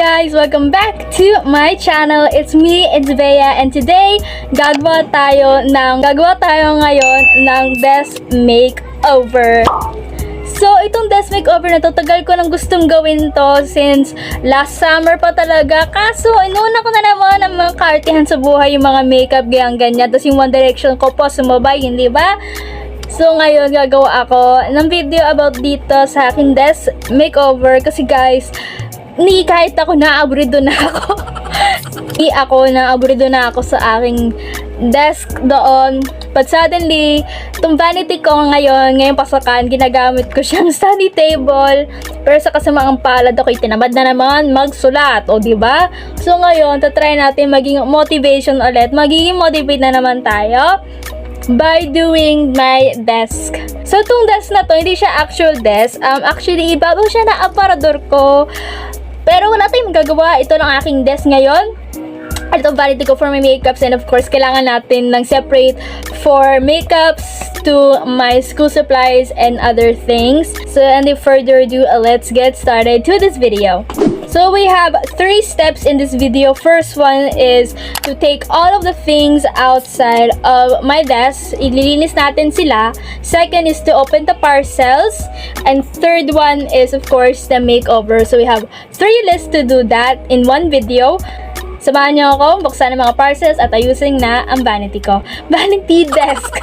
guys! Welcome back to my channel. It's me, Itsveatricevlogs, and today gagawa tayo ngayon ng desk makeover. So, itong desk makeover na to, tagal ko nang gustong gawin to since last summer pa talaga. Kaso, inuna ko na naman ang mga kaartihan sa buhay, yung mga makeup, ganyan. Tapos yung One Direction ko po, sumabay, hindi ba? So, ngayon, gagawa ako ng video about dito sa aking desk makeover. Kasi guys, kahit ako naabrido na ako. Naabrido na ako sa aking desk doon. But suddenly, itong vanity ko ngayong pasakan, ginagamit ko siyang study table. Pero sa kasamaang palad ako'y tinamad na naman magsulat. O, diba? So, ngayon, tatry natin maging motivation ulit. Magiging motivate na naman tayo by doing my desk. So, itong desk na to, hindi siya actual desk. Actually, ibabaw siya na aparador ko. Pero wala tayong magagawa. Ito lang aking desk ngayon. Ito vanity ko for my makeups, and of course, kailangan natin ng separate for makeups to my school supplies and other things. So, and if further ado, let's get started to this video. So, we have 3 steps in this video. First one is to take all of the things outside of my desk. Ililinis natin sila. Second is to open the parcels. And third one is, of course, the makeover. So, we have 3 lists to do that in one video. Samahan niyo ako, buksan ang mga parcels at ayusin na ang vanity ko. Vanity desk!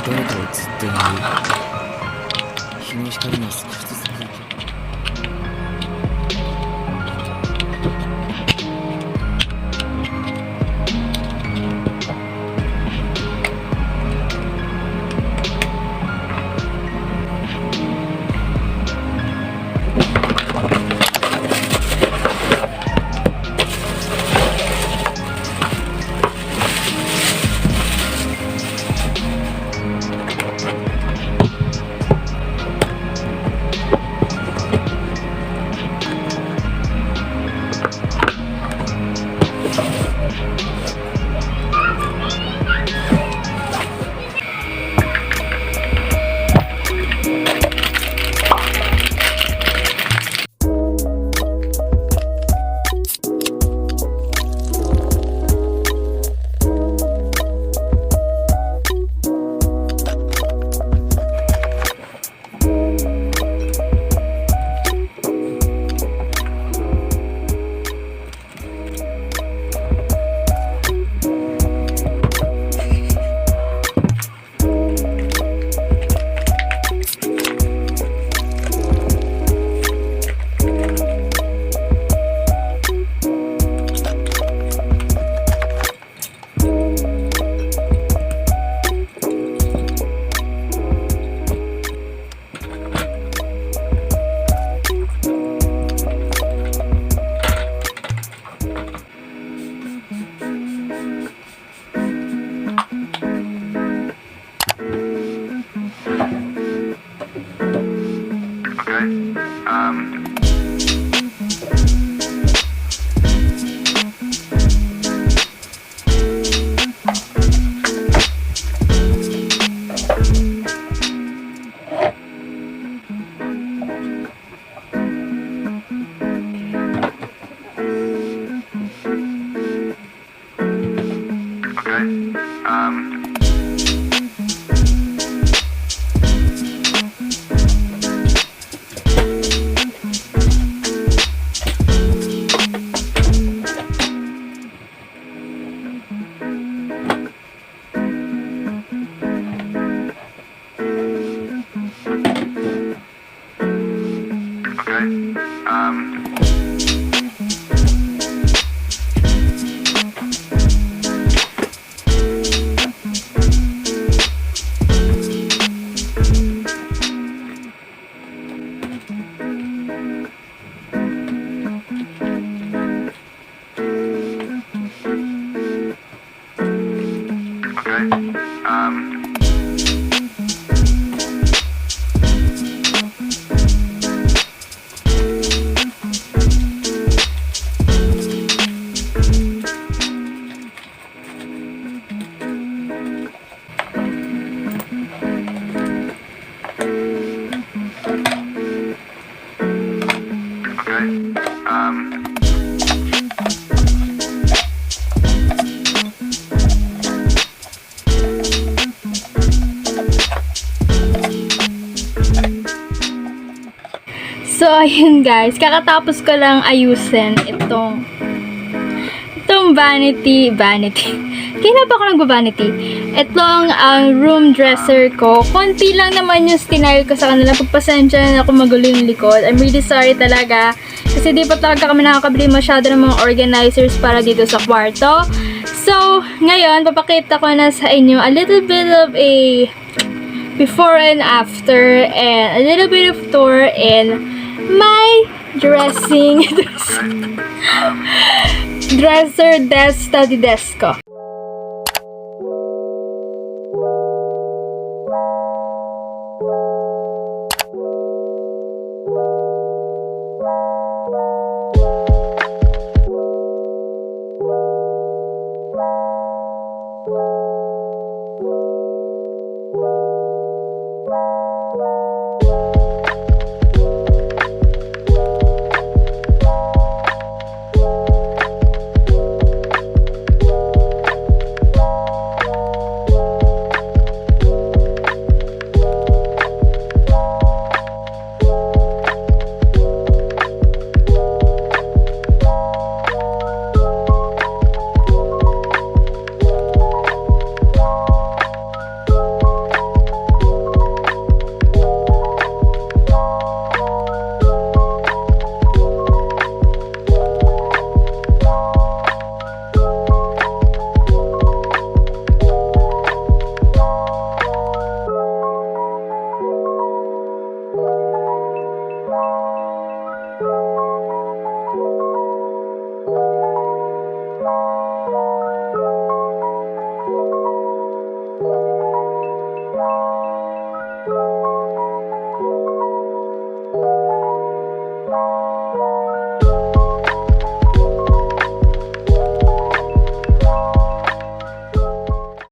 誰かをずっと呼んでいる。日の光が少しずつ空気を。So, ayun guys, kakatapos ko lang ayusin itong vanity. Kailan ba ako nagba-vanity? Itong room dresser ko. Konti lang naman yung style ko sa kanila. Pagpasensya na ako magulo yung likod. I'm really sorry talaga. Kasi di pa talaga kami nakakabili masyado ng mga organizers para dito sa kwarto. So, ngayon, papakita ko na sa inyo a little bit of a before and after and a little bit of tour in my dressing dresser desk, study desk ko.